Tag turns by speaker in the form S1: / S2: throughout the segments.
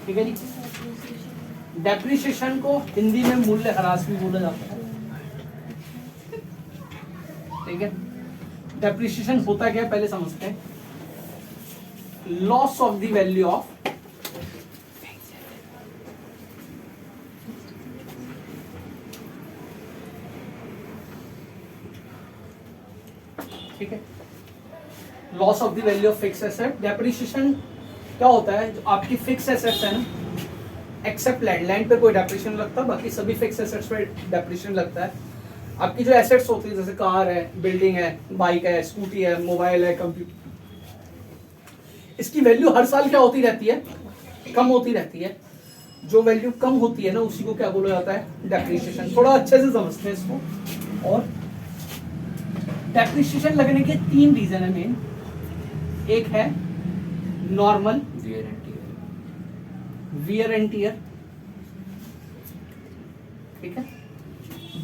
S1: ठीक है जी। डेप्रिसिएशन को हिंदी में मूल्यह्रास भी बोला जाता है। ठीक है, डेप्रिसिएशन होता क्या है पहले समझते हैं। Loss of the value of ठीक है, loss of the value of fix asset. Depreciation क्या होता है, जो आपकी फिक्स एसेट्स है ना, एक्सेप्ट लैंड, लैंड पे कोई डेप्रिसिएशन लगता है, बाकी सभी फिक्स एसेट्स पे डेप्रिसिएशन लगता है। आपकी जो एसेट्स होती है जैसे कार है, बिल्डिंग है, बाइक है, स्कूटी है, मोबाइल है, कंप्यूटर, इसकी वैल्यू हर साल क्या होती रहती है, कम होती रहती है। जो वैल्यू कम होती है ना उसी को क्या बोला जाता है, डेप्रिसिएशन। थोड़ा अच्छे से समझते हैं इसको। और डेप्रिसिएशन लगने के 3 रीजन है मेन। एक है नॉर्मल वियर एंड टियर, ठीक है।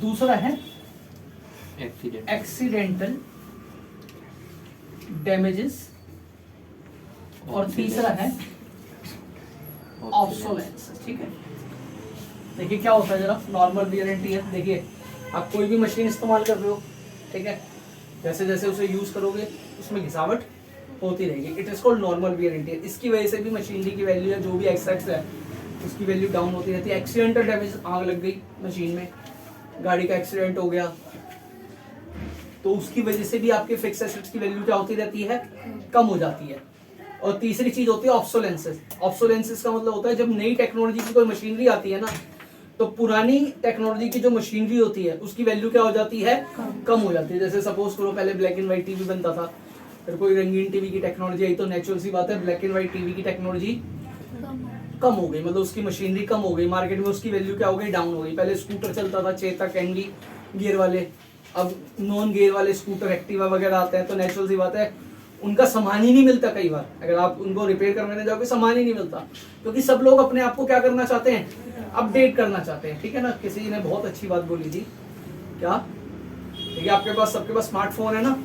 S1: दूसरा है एक्सीडेंटल डैमेजेस, और तीसरा है ऑब्सोलेंस। ठीक है, देखिए क्या होता है जरा नॉर्मल वियर एंड टियर। देखिए आप कोई भी मशीन इस्तेमाल कर रहे हो, ठीक है, जैसे जैसे उसे यूज करोगे उसमें घिसावट होती रहेगी। It is called normal wear and tear. इसकी वजह से भी मशीनरी की वैल्यू है, जो भी एसेट्स है उसकी वैल्यू डाउन होती रहती है। एक्सीडेंटल डैमेज, आग लग गई मशीन में, गाड़ी का एक्सीडेंट हो गया, तो उसकी वजह से भी आपके फिक्स एसेट्स की वैल्यू क्या होती रहती है, कम हो जाती है। और तीसरी चीज होती है ऑब्सोलेंसेस। ऑब्सोलेंसेस का मतलब होता है जब नई टेक्नोलॉजी की कोई मशीनरी आती है ना, तो पुरानी टेक्नोलॉजी की जो मशीनरी होती है उसकी वैल्यू क्या हो जाती है, कम हो जाती है। जैसे सपोज करो पहले ब्लैक एंड व्हाइट टीवी बनता था, फिर कोई रंगीन टीवी की टेक्नोलॉजी आई, तो नेचुरल सी बात है ब्लैक एंड व्हाइट टीवी की टेक्नोलॉजी कम हो गई, मतलब उसकी मशीनरी कम हो गई, मार्केट में उसकी वैल्यू क्या हो गई, डाउन हो गई। पहले स्कूटर चलता था चेतक, एनडी गियर वाले, अब नॉन गियर वाले स्कूटर एक्टिवा वगैरह आते हैं, तो नेचुरल सी बात है उनका सामान ही नहीं मिलता। कई बार अगर आप उनको रिपेयर करवाने जाओगे सामान ही नहीं मिलता, क्योंकि सब लोग अपने आप को क्या करना चाहते हैं, अपडेट करना चाहते हैं। ठीक है ना। किसी ने बहुत अच्छी बात बोली थी, क्या, देखिए आपके पास सबके पास स्मार्टफोन है ना,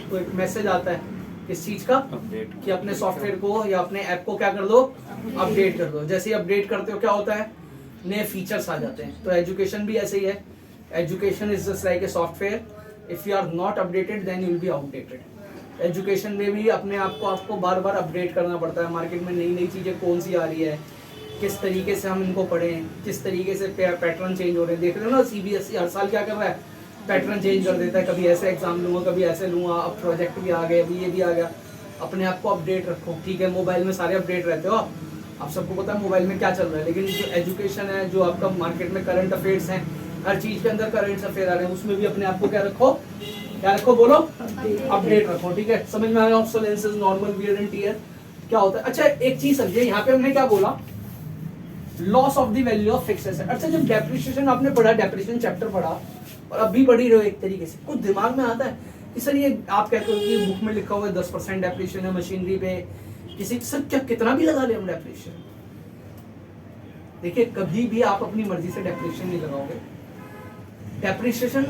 S1: तो एक मैसेज आता है किस चीज का, कि अपने सॉफ्टवेयर को या अपने ऐप को क्या कर दो, अपडेट कर दो। जैसे ही अपडेट करते हो क्या होता है, नए फीचर्स आ जाते हैं। तो एजुकेशन भी ऐसे ही है। Education is just like a software, if you are not updated then you will be outdated. Education में भी अपने आप को आपको बार बार अपडेट करना पड़ता है। मार्केट में नई नई चीजें कौन सी आ रही है, किस तरीके से हम इनको पढ़ें, किस तरीके से पैटर्न चेंज हो रहे हैं। देख रहे हो ना, सीबीएसई हर साल क्या कर रहा है, पैटर्न चेंज कर देता है। कभी ऐसे एग्जाम लूंगा, कभी ऐसे लूंगा, अब प्रोजेक्ट भी आ गए, अभी ये भी आ गया। अपने आप को अपडेट रखो। ठीक है, मोबाइल में सारे अपडेट रहते हो आप सबको पता है मोबाइल में क्या चल रहा है, लेकिन जो एजुकेशन है, जो आपका मार्केट में करंट अफेयर्स हैं, हर चीज के अंदर करंट अफेयर आ रहे हैं, उसमें भी अपने आप को क्या रखो, क्या रखो, बोलो, अपडेट रखो। ठीक है, समझ में आ गया। ऑब्सोलेंसेस, नॉर्मल वियर एंड टियर क्या होता है। अच्छा एक चीज समझिए, यहाँ पे हमने क्या बोला, loss of the value of fix asset. अच्छा जब डेप्रिसिएशन आपने पढ़ा, डेप्रिसिएशन चैप्टर पढ़ा और अभी पढ़ी रहे हो, एक तरीके से कुछ दिमाग में आता है कि सर ये आप कहते हो कि बुक में लिखा हुआ है 10% डेप्रिसिएशन है मशीनरी पे, किसी सर क्या कितना भी लगा ले हम डेप्रिसिएशन। देखिए कभी भी आप अपनी मर्जी से डेप्रिसिएशन नहीं लगाओगे। डेप्रिसिएशन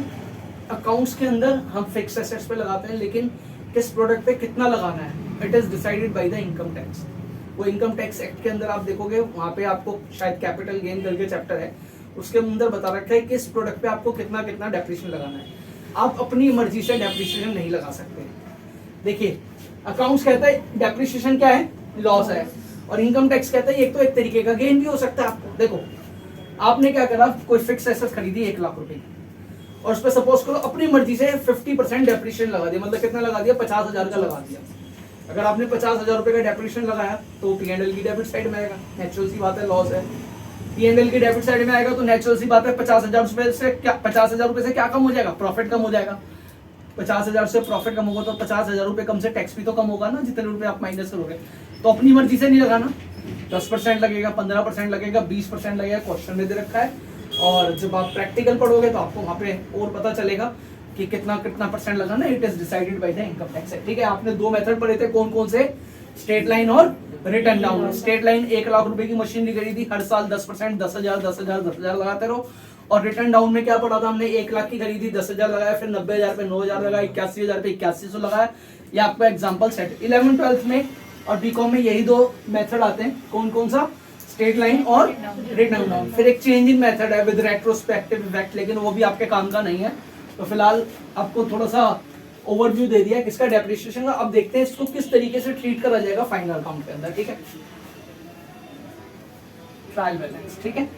S1: अकाउंट्स के अंदर हम फिक्स एसेट्स पे लगाते हैं, लेकिन किस प्रोडक्ट पे कितना लगाना है, it is decided by the income tax. वो इनकम टैक्स एक्ट के अंदर आप देखोगे, वहां पे आपको शायद कैपिटल गेन करके चैप्टर है, उसके अंदर बता रखा है किस प्रोडक्ट पे आपको कितना कितना डेप्रिसिएशन लगाना है। आप अपनी मर्जी से डेप्रिसिएशन नहीं लगा सकते। देखिए अकाउंट्स कहता है डेप्रिसिएशन क्या है, लॉस है, और इनकम टैक्स कहता है एक तो एक तरीके का गेन भी हो सकता है आपको। देखो आपने क्या करा, कोई फिक्स एसेट खरीदी 1 लाख रुपए की, और उस पर सपोज करो अपनी मर्जी से 50% डेप्रिसिएशन लगा दिया, मतलब कितना लगा दिया, 50,000 का लगा दिया। अगर आपने 50,000 रुपए का डेप्रिसिएशन लगाया तो P&L की डेबिट साइड में आएगा, नेचुरल सी बात है, लॉस है। P&L की डेबिट साइड में आएगा तो नेचुरल सी बात है 50,000 रुपए से क्या, 50,000 रुपए से क्या कम हो जाएगा, प्रॉफिट कम हो जाएगा। 50,000 से प्रॉफिट कम होगा तो 50,000 रुपए कम से टैक्स भी तो कम होगा ना, जितने रुपए आप माइनस करोगे। तो अपनी मर्जी से नहीं लगाना, 10% लगेगा, 15% लगेगा, 20% लगेगा, क्वेश्चन में दे रखा है। और जब आप प्रैक्टिकल पढ़ोगे तो आपको वहां पे और पता चलेगा कि कितना कितना परसेंट लगाना, it is decided by the income tax. ठीक है, आपने 2 मेथड पढ़े थे, कौन कौन से, स्ट्रेट लाइन और return down. Straight line 1 lakh रुपए की मशीनरी खरीदी, हर साल 10%, 10,000 10,000 10,000 लगाते रहो। और रिटर्न डाउन में क्या पढ़ा था हमने, 1 लाख की खरीदी, 10,000 लगाया, फिर 90,000 पे 9,000 लगाया, 81,000 पे 8100 लगाया। ये आपका एग्जाम्पल सेट। 11th 12th में और बीकॉम में यही दो मेथड आते हैं, कौन कौन सा, स्ट्रेट लाइन और रिटर्न डाउन। फिर एक चेंज इन मेथड है विद रेट्रोस्पेक्टिव इफेक्ट, लेकिन वो भी आपके काम का नहीं है। तो फिलहाल आपको थोड़ा सा ओवरव्यू दे दिया किसका, डेप्रिसिएशन का। अब देखते हैं इसको किस तरीके से ट्रीट करा जाएगा फाइनल अकाउंट के अंदर, ठीक है। ट्रायल बैलेंस, ठीक है,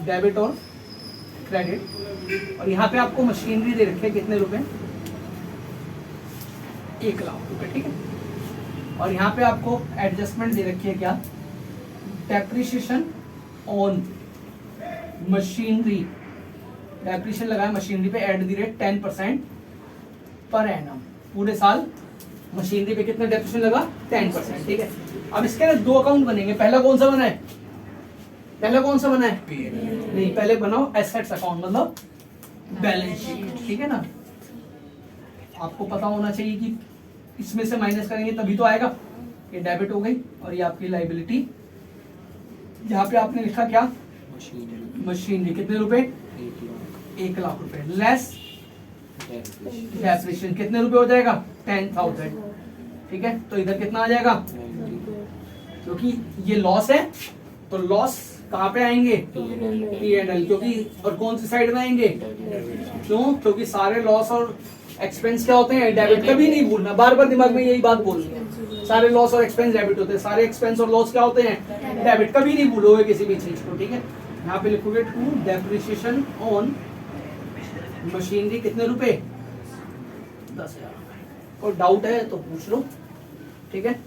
S1: डेबिट और क्रेडिट। और यहाँ पे आपको मशीनरी दे रखे कितने रुपए, 1 लाख रुपए, ठीक है। और यहाँ पे आपको एडजस्टमेंट दे रखी है क्या, डेप्रिसिएशन ऑन मशीनरी, डेप्रिसिएशन लगाया मशीनरी पे at the rate 10% per annum, पूरे साल मशीनरी पे कितना डेप्रिसिएशन लगा, 10%, ठीक है। अब इसके ना 2 अकाउंट बनेंगे, पहला कौन सा बना है, पहला कौन सा बना है, नहीं, पहले बनाओ एसेट्स अकाउंट, मतलब बैलेंस शीट, ठीक है ना। आपको पता होना चाहिए कि इसमें से माइनस करेंगे तभी तो आएगा। ये डेबिट हो गई और ये आपकी लाइबिलिटी। यहाँ पे आपने लिखा क्या, मशीनरी कितने रुपए, 1 लाख रुपए, लेस डेप्रिसिएशन कितने रुपए हो जाएगा, 10,000, ठीक है। तो इधर कितना आ जाएगा, क्योंकि ये लॉस है तो लॉस कहाँ पे आएंगे, P&L, क्योंकि और कौन सी साइड में आएंगे, क्यों, क्योंकि सारे लॉस और एक्सपेंस क्या होते हैं, डेबिट। कभी नहीं भूलना, बार बार दिमाग में यही बात बोलनी है, सारे लॉस और एक्सपेंस डेबिट होते हैं, सारे एक्सपेंस और लॉस क्या होते हैं, डेबिट। कभी नहीं भूलोगे किसी भी चीज को, ठीक है। यहाँ पे लिखोगे टू डेप्रिसिएशन ऑन मशीनरी कितने रुपए, 10,000 रुपए। कोई डाउट है तो पूछ लो, ठीक है।